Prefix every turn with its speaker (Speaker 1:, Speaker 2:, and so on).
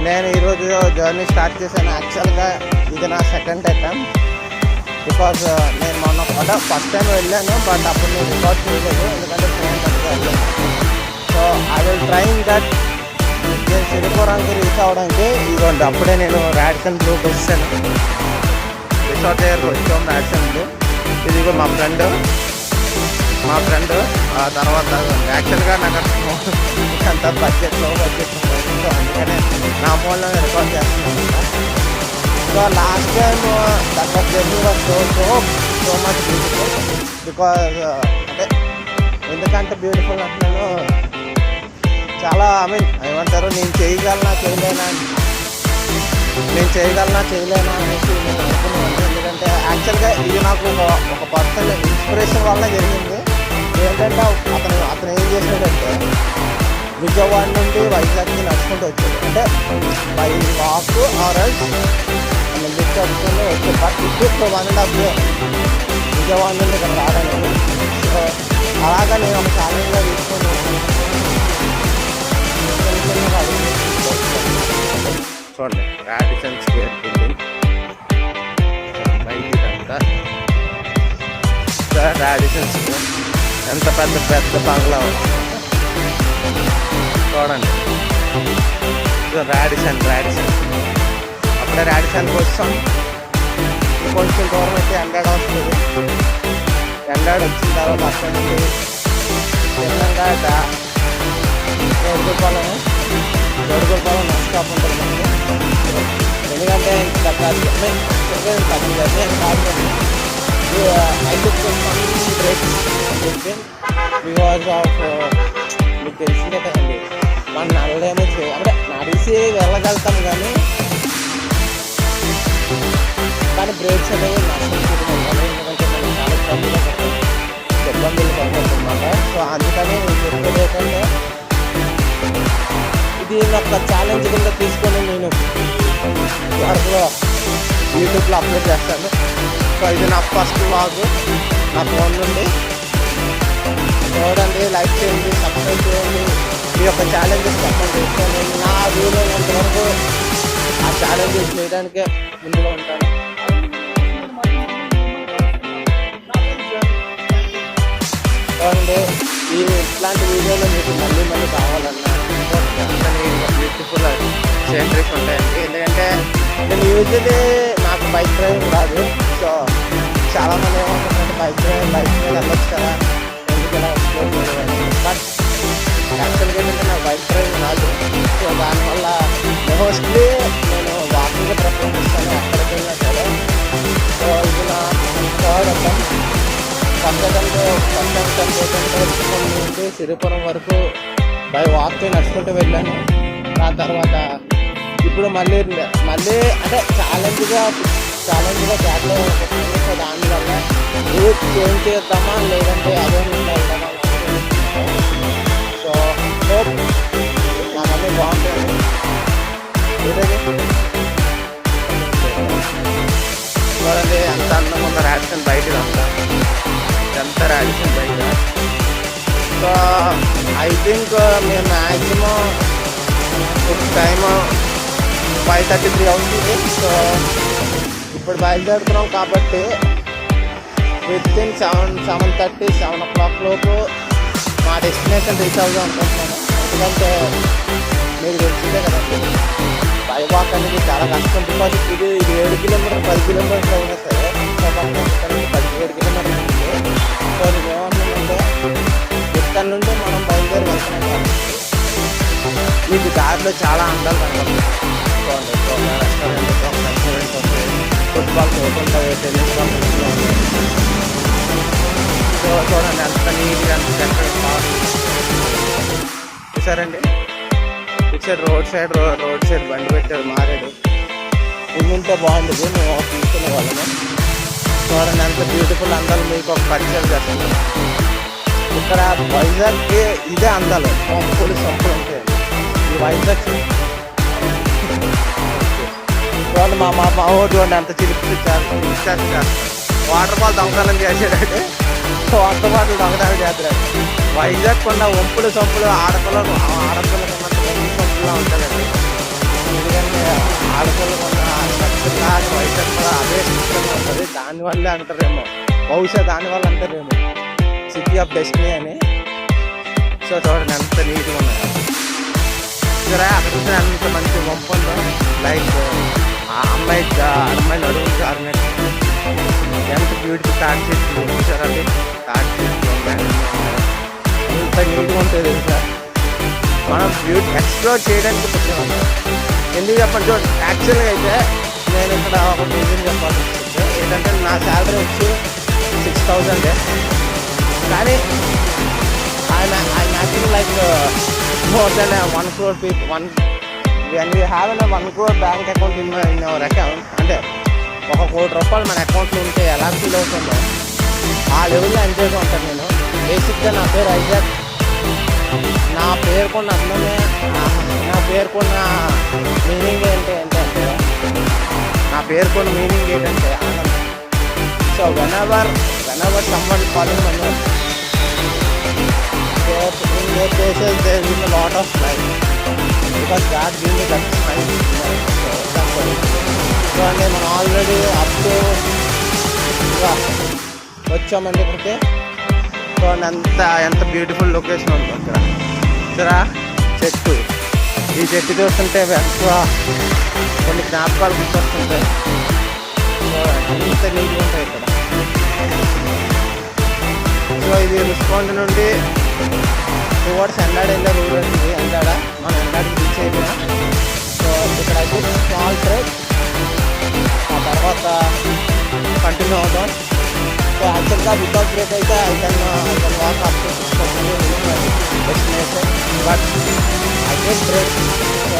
Speaker 1: నేను ఈరోజు journey start చేశాను. యాక్చువల్గా ఇది నా సెకండ్ అటెంప్ట్. బికాజ్ నేను మొన్న కూడా ఫస్ట్ టైం వెళ్ళాను, బట్ అప్పుడు నేను రికార్డ్ చేయలేదు ఎందుకంటే ఫోన్ వెళ్ళాను. So I will trying that. నేను సిరిపురానికి రీచ్ అవ్వడానికి ఇదిగోండి అప్పుడే నేను రాడిసన్ బ్లూకి వచ్చాను. రిసార్ట్ దగ్గరకు వచ్చాము రాడిసన్ బ్లూ. ఇదిగో మా ఫ్రెండ్ ఆ తర్వాత యాక్చువల్గా నాకు అంత బడ్జెట్లో అందుకనే నా ఫోన్లో రికార్డ్ చేస్తున్నాను. So last time that was journey was so much beautiful. Because అంటే ఎందుకంటే బ్యూటిఫుల్ అంటున్నాను, చాలా ఏమంటారు నేను చేయగలనా చేయలేనా అనేసి నేను అనుకున్నాను. ఎందుకంటే యాక్చువల్గా ఇది నాకు ఒక పర్సనల్ ఇన్స్పిరేషన్ వల్ల జరిగింది. ఏంటంటే అతను ఏం చేశాడంటే విజయవాడ నుండి వైజాగ్కి నడుచుకుంటూ వచ్చాడు. అంటే by walk or else lift వస్తుంది వచ్చాడు. బట్ ఇప్పుడు 1.5 day విజయవాడ నుండి ఇక్కడ రావడానికి. సో అలాగా నేను ఒక ఛాలెంజ్గా తీసుకొని చూడండి రాడిసన్ స్క్వేర్ బిల్డింగ్ బయటిదంతా. రాడిసన్ స్క్వేర్ ఎంత పెద్ద బంగ్లా చూడండి. రాడిసన్ అప్పుడే రాడిసన్కి వస్తాం. కొంచెం దూరం అయితే ఎండాడ వస్తుంది. ఎండాడ వచ్చిన తర్వాత అక్కడి నుండి తెలంగాణ గొడుగులపాలెం నెక్స్ట్ స్టాప్ ఉంటుంది మనకి. ఎందుకంటే I took some breaks because of మీకు తెలిసిందే కదండి మన నడలేమో అంటే నడిసి వెళ్ళగలుగుతాం కానీ బ్రేక్స్ అనేవి నష్టం. ఎందుకంటే మనం చాలా ఇబ్బందులు పడుతుందన్నమాట. సో అందుకని నేను చెప్పేది ఏంటంటే ఇది ఒక ఛాలెంజ్ కింద తీసుకొని నేను త్వరలో యూట్యూబ్లో అప్లోడ్ చేస్తాను. సో ఇది నా ఫస్ట్ వ్లాగ్ నా ఫోన్ నుండి. చూడండి, లైక్ చేయండి, సబ్స్క్రైబ్ చేయండి, మీ యొక్క ఛాలెంజెస్ చెప్పండి. సో నేను నా వీడియో ఎంతవరకు ఆ ఛాలెంజెస్ చేయడానికే ముందులో ఉంటాను. చూడండి, ఇట్లాంటి వీడియోలు మీకు మళ్ళీ కావాలన్నా బ్యూటిఫుల్ సీనరీస్ ఉంటాయండి. ఎందుకంటే నేను యూజువల్లీ నాకు బైక్ డ్రైవింగ్ రాదు. సో చాలామంది ఏమంటారంటే బైక్ మీద వెళ్ళొచ్చు కదా, ఎందుకు ఇలా ఎక్స్ప్లోర్ చేయలేదు. బట్ యాక్చువల్గా ఏంటంటే నాకు బైక్ డ్రైవింగ్ రాదు. సో దానివల్ల మోస్ట్లీ నేను వాకింగ్ ప్రిఫరెన్స్ ఇస్తాను ఎక్కడికి వెళ్ళినా సరే. సో ఇది నా థర్డ్ అటెంప్ట్. ఫస్ట్ అటెంప్ట్ నుండి సిరిపురం వరకు బై వాక్ నడుచుకుంటూ వెళ్ళాను. దాని తర్వాత ఇప్పుడు మళ్ళీ అంటే ఛాలెంజ్గా బ్యాక్లో ఉంటుంది. సో దానివల్ల రూట్ చేంజ్ చేద్దామా లేదంటే అదే వెళ్దామా. సో హోప్ నా మళ్ళీ బాగుంటుంది. చూడండి అంత అందం ఉందా రాడిసన్ బయట ఎంత రాడిసన్ బయట. సో ఐ థింక్ మేము మ్యాక్సిమం టైమ్ 5:33 అవుతుంది. సో ఇప్పుడు బయలుదేరుతున్నాం కాబట్టి వితిన్ 7:30 7 o'clock లోపు మా డెస్టినేషన్ రీచ్ అవుదాం అనుకుంటున్నాను. ఎందుకంటే మీకు తెలిసిందే కదండి బై వాక్ అనేది చాలా కష్టం. బికాజ్ ఇది 7 కిలోమీటర్ 10 కిలోమీటర్లు అయినా సరే 17 కిలోమీటర్లు ఉంటుంది. సో ఇదేమన్నానంటే ఇక్కడ నుండి మనం బయలుదేరి వెళ్తున్నాం కాబట్టి మీకు దారిలో చాలా అందాలు కనబడుతుంది. రెస్టారెంట్స్ ఉంటాయి, ఫుట్బాల్ కోర్ట్ ఉంటాయి, టెన్నిస్ కాంపిటీషన్ ఉంటాయి. సో చూడండి అంత నీట్గా అంత సెంటర్ చూసారండి. ఇటు సైడ్ రోడ్ సైడ్ బండి పెట్టారు మారేడు. ఉంటే బాగుండేది, మేము తీసుకునే వాళ్ళము. చూడండి అంత బ్యూటిఫుల్ అందాలు మీకు ఒక పరిచయం చేస్తున్నాం. ఇక్కడ వైజాగ్కి ఇదే అందాలు, సంపులు ఉంటాయి ఈ వైజాగ్. చూడండి మా ఓటు అంత చిలిపి చేస్తారు. వాటర్ బాల్ దొంగతనం చేసాడంటే వాటర్ బాటిల్ దొంగతనం చేస్తాడు. వైజాగ్ కొన్న వంపులు సంపులు ఆడపిల్లలు ఉన్నంత వంపులు సంపులా ఉంటుందండి. ఎందుకంటే ఆడపిల్లలు ఉన్న స్ట్రక్చర్ లాగా వైట్ కూడా అదే స్ట్రక్చర్గా ఉంటుంది. దానివల్లే అంటారేమో, బహుశా దానివల్ల అంటారేమో సిటీ ఆఫ్ డెస్టినీ అని. సో చూడండి ఎంత నీట్గా ఉన్నాయి సరే. అక్కడ చూసిన ఎంత మంచి వంపంలో లైక్ అమ్మాయిని అడుగు జారినట్టు ఎంత బ్యూటిఫుల్ తాటి చెట్లు చూసారు. అది తాటి చెట్లు ఎంత నీట్గా ఉంటుంది తెలుసా. మనం ఎక్స్ప్లోర్ చేయడానికి పుట్టినాం. ఎందుకు చెప్పండి చూడండి, యాక్చువల్గా అయితే నేను ఇక్కడ ఒక రీజన్ చెప్పాల్సి వస్తుంది. ఏంటంటే నా శాలరీ వచ్చి 6,000, కానీ I actually like more than 1 crore people. when we have a 1 crore bank account in our account, అంటే 1 కోటి రూపాయలు మన అకౌంట్లో ఉంటే ఎలా ఫీల్ అవుతుందో ఆ లెవెల్లో ఎంజాయ్గా ఉంటాను నేను. బేసిక్గా నా పేరు ఐజాక్. నా పేరుకున్న అర్థమే, నా పేరుకున్న మీనింగ్ ఏంటంటే నా పేరుకున్న మీనింగ్ ఏంటంటే ఆనందం. So whenever someone calling money in their places there is a lot of life because God gave me that smile. So that's what it is. So అంటే మనం ఆల్రెడీ అప్ టు వచ్చామండి ఇక్కడికి. So ఎంత beautiful location ఉంది అక్కడ చూరా. చెట్టు, ఈ చెట్టు చూస్తుంటే ఎంత కొన్ని జ్ఞాపకాలు గుర్తొస్తుంటాయి. సో ఎంత నీట్గా ఉంటాయి ఇక్కడ. సో ఇది రుషికొండ నుండి టువర్డ్స్ ఎండాడ వెళ్ళే రూట్ ఉంటుంది. ఎండాడ మనం ఎండాడికి రీచ్ అయిపోయినా. సో ఇక్కడ అయితే స్మాల్ ట్రెక్, ఆ తర్వాత కంటిన్యూ అవుతాం. సో యాక్చువల్గా వితౌట్ బ్రేక్ అయితే I can walk up to destination, but I get break. So